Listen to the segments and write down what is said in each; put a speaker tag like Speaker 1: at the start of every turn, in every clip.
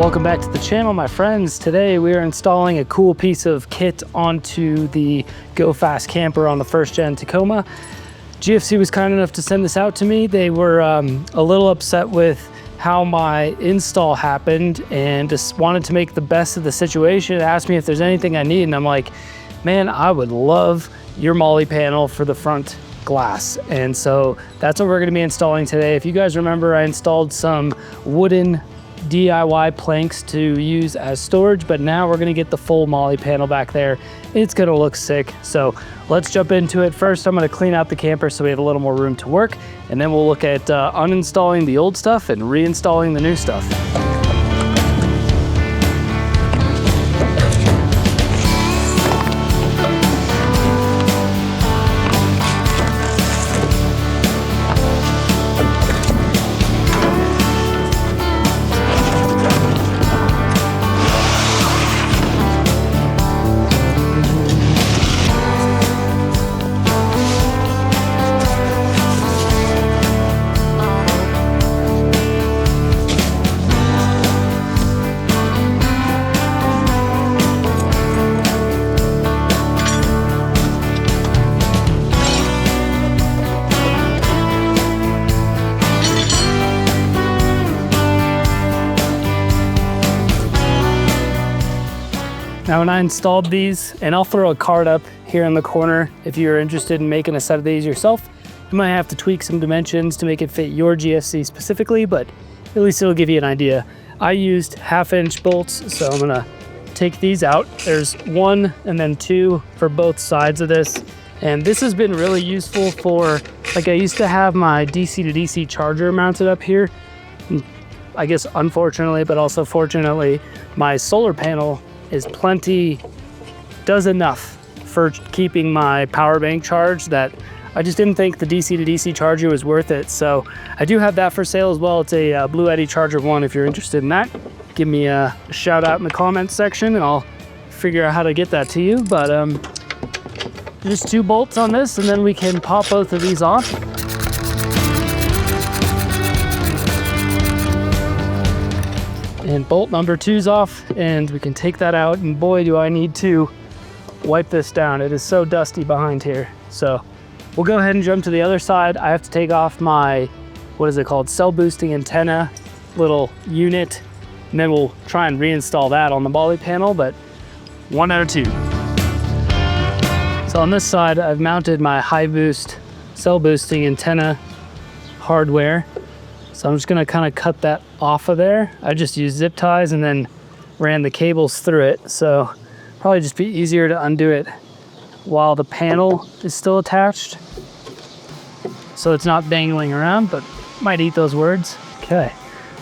Speaker 1: Welcome back to the channel, my friends. Today we are installing a cool piece of kit onto the Go Fast camper on the first gen Tacoma. GFC was kind enough to send this out to me. They were a little upset with how my install happened and just wanted to make the best of the situation. Asked me if there's anything I need, and I'm like, man, I would love your Molle panel for the front glass. And so that's what we're going to be installing today. If you guys remember, I installed some wooden DIY planks to use as storage, but now we're going to get the full Molle panel back there. It's going to look sick. So let's jump into it. First, I'm going to clean out the camper so we have a little more room to work, and then we'll look at uninstalling the old stuff and reinstalling the new stuff. Now when I installed these, and I'll throw a card up here in the corner if you're interested in making a set of these yourself, you might have to tweak some dimensions to make it fit your GFC specifically, but at least it'll give you an idea. I used 1/2-inch bolts, so I'm gonna take these out. There's 1 and then 2 for both sides of this. And this has been really useful for, like, I used to have my DC to DC charger mounted up here. I guess unfortunately, but also fortunately, my solar panel does enough for keeping my power bank charged that I just didn't think the DC to DC charger was worth it. So I do have that for sale as well. It's a Blue Eddy Charger 1 if you're interested in that. Give me a shout out in the comments section and I'll figure out how to get that to you. But just 2 bolts on this, and then we can pop both of these off. And bolt number 2's off, and we can take that out, and boy do I need to wipe this down. It is so dusty behind here. So we'll go ahead and jump to the other side. I have to take off my, what is it called, cell boosting antenna little unit, and then we'll try and reinstall that on the Molle panel, but 1 out of 2. So on this side, I've mounted my high boost cell boosting antenna hardware. So I'm just gonna kind of cut that off of there. I just used zip ties and then ran the cables through it. So probably just be easier to undo it while the panel is still attached, so it's not dangling around, but might eat those words. Okay,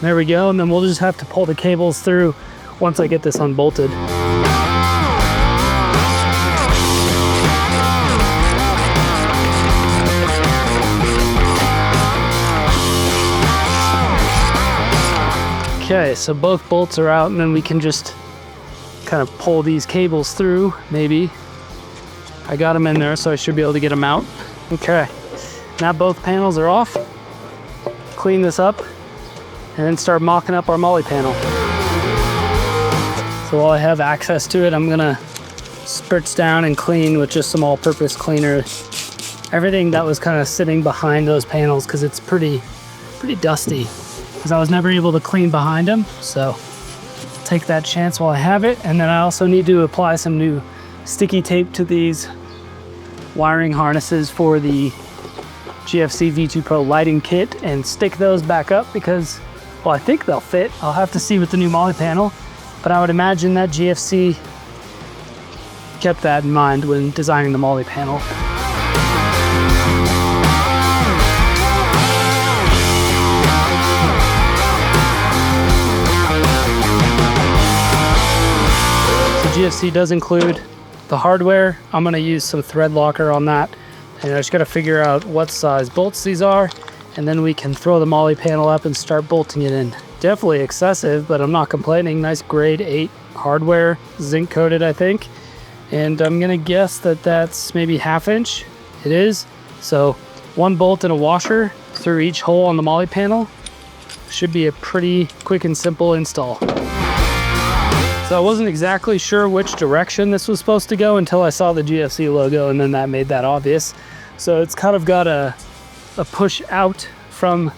Speaker 1: there we go. And then we'll just have to pull the cables through once I get this unbolted. Okay, so both bolts are out, and then we can just kind of pull these cables through, maybe. I got them in there, so I should be able to get them out. Okay, now both panels are off. Clean this up, and then start mocking up our Molle panel. So while I have access to it, I'm gonna spritz down and clean with just some all-purpose cleaner everything that was kind of sitting behind those panels, because it's pretty dusty. Because I was never able to clean behind them, so take that chance while I have it. And then I also need to apply some new sticky tape to these wiring harnesses for the GFC V2 Pro lighting kit and stick those back up because, well, I think they'll fit. I'll have to see with the new Molle panel, but I would imagine that GFC kept that in mind when designing the Molle panel. GFC does include the hardware. I'm going to use some thread locker on that, and I just got to figure out what size bolts these are, and then we can throw the Molle panel up and start bolting it in. Definitely excessive, but I'm not complaining. Nice grade 8 hardware, zinc coated, I think, and I'm going to guess that that's maybe 1/2 inch. It is. So 1 bolt and a washer through each hole on the Molle panel should be a pretty quick and simple install. So I wasn't exactly sure which direction this was supposed to go until I saw the GFC logo, and then that made that obvious. So it's kind of got a push out from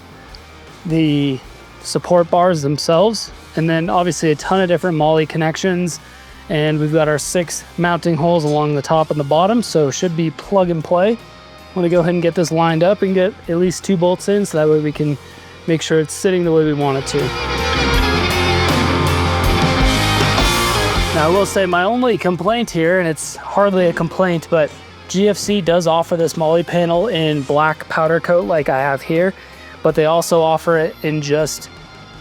Speaker 1: the support bars themselves, and then obviously a ton of different Molle connections, and we've got our 6 mounting holes along the top and the bottom, so it should be plug and play. I'm gonna go ahead and get this lined up and get at least 2 bolts in, so that way we can make sure it's sitting the way we want it to. Now I will say my only complaint here, and it's hardly a complaint, but GFC does offer this Molle panel in black powder coat like I have here, but they also offer it in just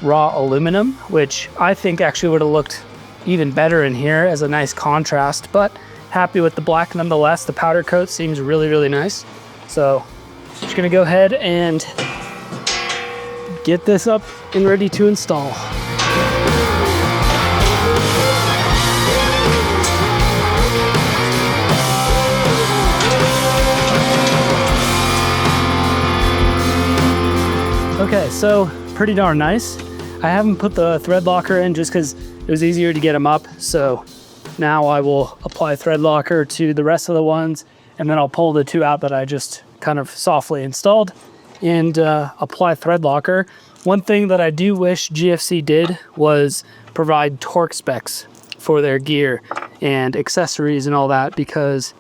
Speaker 1: raw aluminum, which I think actually would have looked even better in here as a nice contrast, but happy with the black nonetheless. The powder coat seems really, really nice. So just gonna go ahead and get this up and ready to install. Okay, so pretty darn nice. I haven't put the thread locker in just because it was easier to get them up. So now I will apply thread locker to the rest of the ones, and then I'll pull the 2 out that I just kind of softly installed and apply thread locker. One thing that I do wish GFC did was provide torque specs for their gear and accessories and all that, because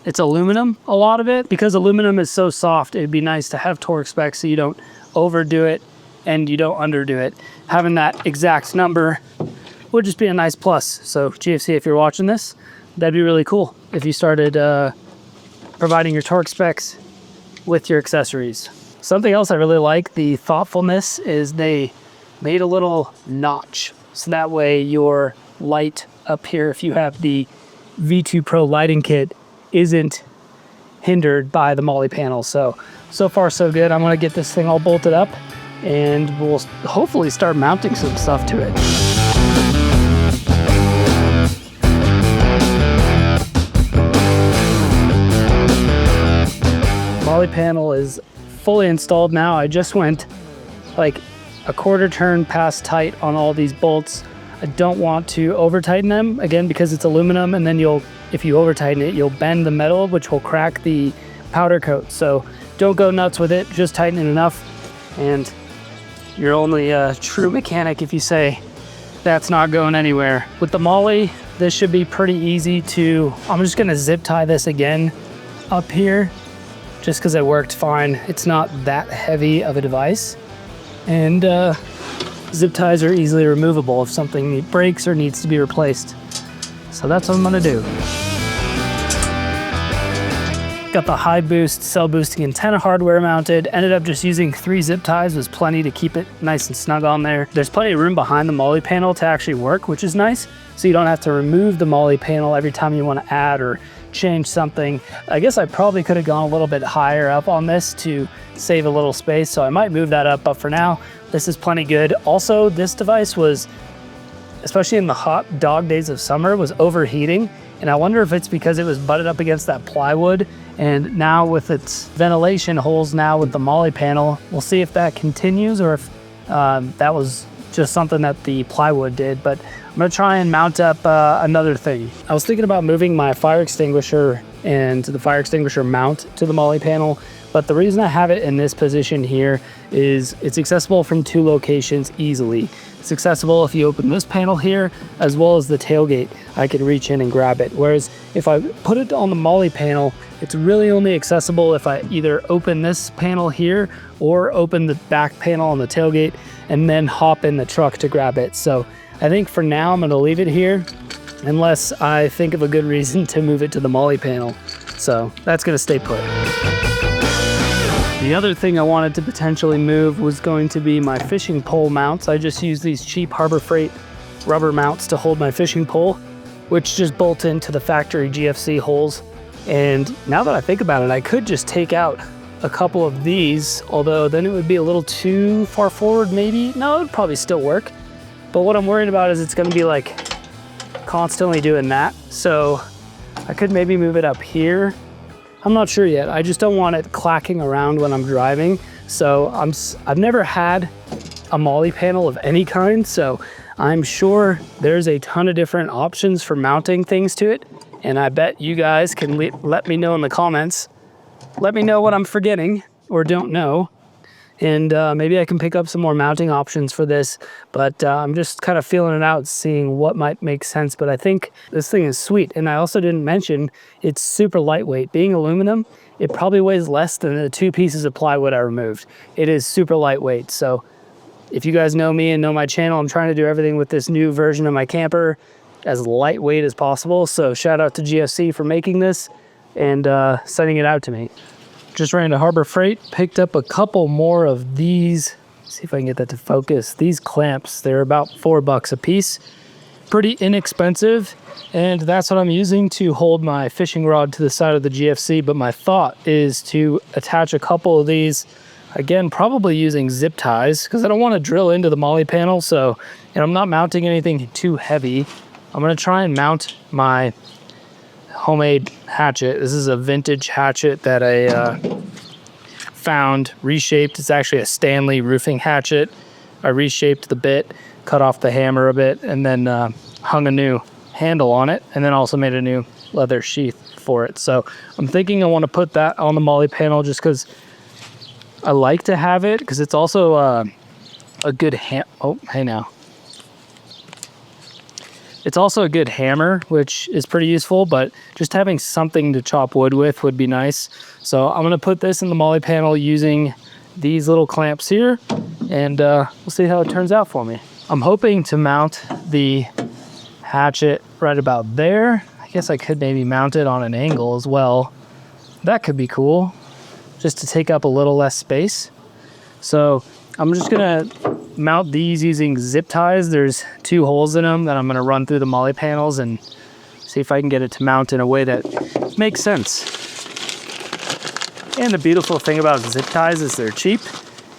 Speaker 1: it's aluminum, a lot of it. Because aluminum is so soft, it'd be nice to have torque specs so you don't overdo it and you don't underdo it. Having that exact number would just be a nice plus. So GFC, if you're watching this, that'd be really cool if you started providing your torque specs with your accessories. Something else I really like, the thoughtfulness, is they made a little notch. So that way your light up here, if you have the V2 Pro lighting kit, isn't hindered by the Molle panel. So far so good. I'm gonna get this thing all bolted up and we'll hopefully start mounting some stuff to it. Molle panel is fully installed now. I just went like a quarter turn past tight on all these bolts. I don't want to over tighten them again because it's aluminum, and then if you over tighten it, you'll bend the metal, which will crack the powder coat. So don't go nuts with it, just tighten it enough, and you're only a true mechanic if you say that's not going anywhere. With the Molle, this should be pretty easy to, I'm just gonna zip tie this again up here, just because it worked fine. It's not that heavy of a device, and zip ties are easily removable if something breaks or needs to be replaced. So that's what I'm gonna do. Got the high boost cell boosting antenna hardware mounted. Ended up just using 3 zip ties, was plenty to keep it nice and snug on there. There's plenty of room behind the Molle panel to actually work, which is nice. So you don't have to remove the Molle panel every time you want to add or change something. I guess I probably could have gone a little bit higher up on this to save a little space, so I might move that up, but for now, this is plenty good. Also, this device was, especially in the hot dog days of summer, was overheating, and I wonder if it's because it was butted up against that plywood, and now with its ventilation holes now with the Molle panel, we'll see if that continues or if that was just something that the plywood did. But I'm gonna try and mount up another thing. I was thinking about moving my fire extinguisher and the fire extinguisher mount to the Molle panel, but the reason I have it in this position here is it's accessible from 2 locations easily. It's accessible if you open this panel here, as well as the tailgate. I can reach in and grab it. Whereas if I put it on the Molle panel, it's really only accessible if I either open this panel here or open the back panel on the tailgate and then hop in the truck to grab it. So I think for now I'm gonna leave it here unless I think of a good reason to move it to the Molle panel. So that's gonna stay put. The other thing I wanted to potentially move was going to be my fishing pole mounts. I just use these cheap Harbor Freight rubber mounts to hold my fishing pole, which just bolt into the factory GFC holes. And now that I think about it, I could just take out a couple of these, although then it would be a little too far forward maybe. No, it would probably still work. But what I'm worried about is it's gonna be like constantly doing that. So I could maybe move it up here. I'm not sure yet. I just don't want it clacking around when I'm driving. So I've never had a Molle panel of any kind, so I'm sure there's a ton of different options for mounting things to it, and I bet you guys can let me know in the comments. Let me know what I'm forgetting or don't know, and maybe I can pick up some more mounting options for this, but I'm just kind of feeling it out, seeing what might make sense. But I think this thing is sweet, and I also didn't mention it's super lightweight. Being aluminum, it probably weighs less than the 2 pieces of plywood I removed. It is super lightweight, so if you guys know me and know my channel, I'm trying to do everything with this new version of my camper as lightweight as possible. So shout out to GFC for making this and sending it out to me. Just ran to Harbor Freight, picked up a couple more of these. See if I can get that to focus. These clamps, they're about $4 a piece. Pretty inexpensive. And that's what I'm using to hold my fishing rod to the side of the GFC. But my thought is to attach a couple of these, again, probably using zip ties, because I don't want to drill into the Molle panel. So, and I'm not mounting anything too heavy. I'm going to try and mount my homemade hatchet. This is a vintage hatchet that I found, reshaped. It's actually a Stanley roofing hatchet. I reshaped the bit, cut off the hammer a bit, and then hung a new handle on it, and then also made a new leather sheath for it. So I'm thinking I want to put that on the Molle panel just because I like to have it, because it's also a good It's also a good hammer, which is pretty useful, but just having something to chop wood with would be nice. So I'm going to put this in the Molle panel using these little clamps here, and we'll see how it turns out for me. I'm hoping to mount the hatchet right about there. I guess I could maybe mount it on an angle as well. That could be cool, just to take up a little less space. So I'm just gonna mount these using zip ties. There's 2 holes in them that I'm gonna run through the Molle panels and see if I can get it to mount in a way that makes sense. And the beautiful thing about zip ties is they're cheap,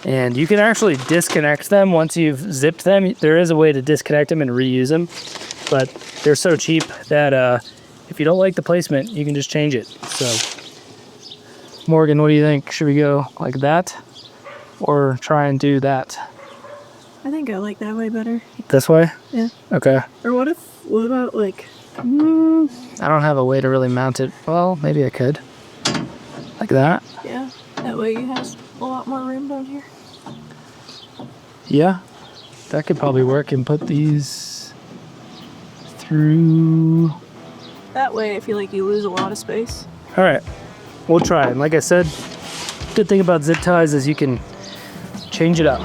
Speaker 1: and you can actually disconnect them once you've zipped them. There is a way to disconnect them and reuse them, but they're so cheap that if you don't like the placement, you can just change it. So Morgan, what do you think? Should we go like that or try and do that?
Speaker 2: I think I like that way better.
Speaker 1: This way?
Speaker 2: Yeah.
Speaker 1: Okay.
Speaker 2: Or what about like...
Speaker 1: I don't have a way to really mount it. Well, maybe I could. Like that?
Speaker 2: Yeah. That way you have a lot more room down here.
Speaker 1: Yeah. That could probably work, and put these through.
Speaker 2: That way I feel like you lose a lot of space.
Speaker 1: All right. We'll try. And like I said, good thing about zip ties is you can change it up.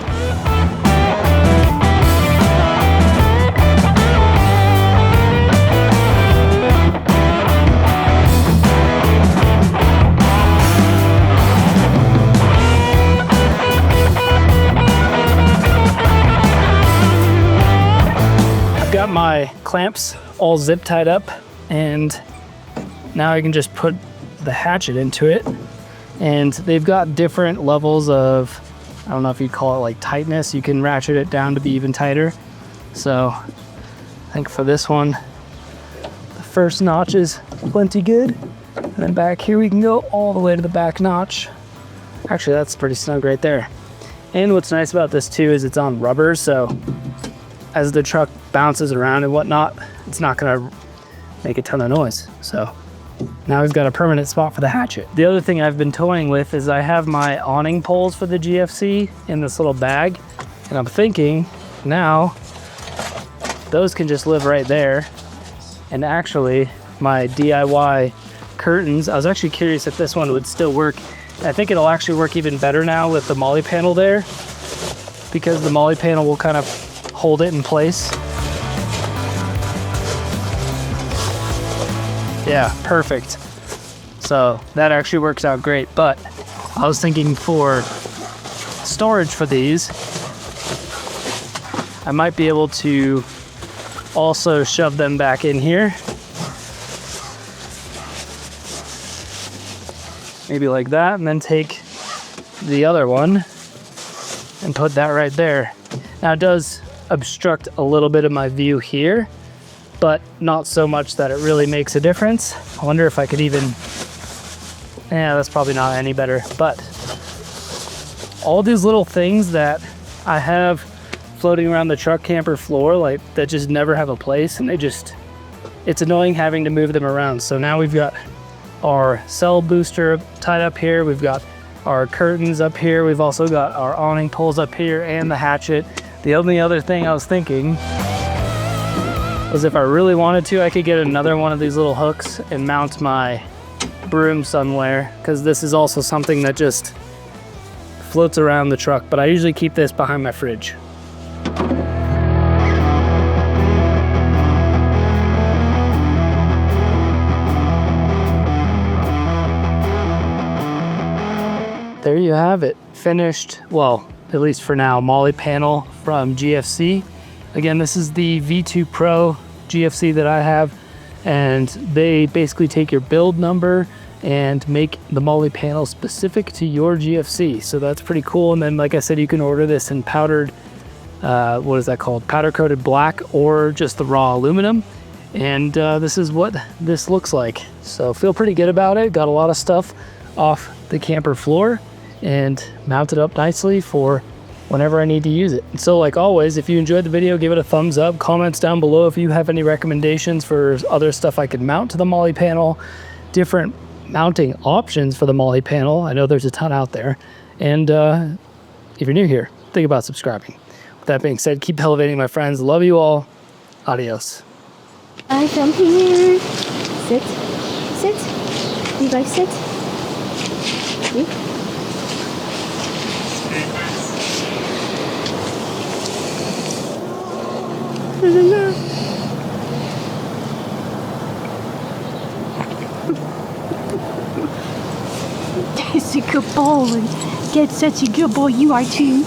Speaker 1: I've got my clamps all zip tied up, and now I can just put the hatchet into it. And they've got different levels of, I don't know if you'd call it like tightness. You can ratchet it down to be even tighter. So I think for this one, the first notch is plenty good. And then back here we can go all the way to the back notch. Actually, that's pretty snug right there. And what's nice about this too is it's on rubber, so as the truck bounces around and whatnot, it's not gonna make a ton of noise. So now we've got a permanent spot for the hatchet. The other thing I've been toying with is I have my awning poles for the GFC in this little bag, and I'm thinking now those can just live right there. And actually my DIY curtains, I was actually curious if this one would still work. I think it'll actually work even better now with the Molle panel there, because the Molle panel will kind of hold it in place. Yeah, perfect. So that actually works out great. But I was thinking for storage for these, I might be able to also shove them back in here. Maybe like that, and then take the other one and put that right there. Now it does obstruct a little bit of my view here, but not so much that it really makes a difference. I wonder if I could even, yeah, that's probably not any better. But all these little things that I have floating around the truck camper floor, like that just never have a place, and it's annoying having to move them around. So now we've got our cell booster tied up here, we've got our curtains up here, we've also got our awning poles up here and the hatchet. The only other thing I was thinking was if I really wanted to, I could get another one of these little hooks and mount my broom somewhere, because this is also something that just floats around the truck, but I usually keep this behind my fridge. There you have it, finished, well, at least for now, Molle panel from GFC. Again, this is the V2 Pro GFC that I have, and they basically take your build number and make the Molle panel specific to your GFC. So that's pretty cool. And then, like I said, you can order this in powdered, what is that called? Powder coated black, or just the raw aluminum. And this is what this looks like. So feel pretty good about it. Got a lot of stuff off the camper floor and mounted up nicely for whenever I need to use it. And so like always, if you enjoyed the video, give it a thumbs up. Comments down below if you have any recommendations for other stuff I could mount to the Molle panel, different mounting options for the Molle panel. I know there's a ton out there. And if you're new here, think about subscribing. With that being said, keep elevating, my friends. Love you all. Adios.
Speaker 3: I come here. Sit. Sit. You guys sit. You. That's a good boy. That's such a good boy. You are too.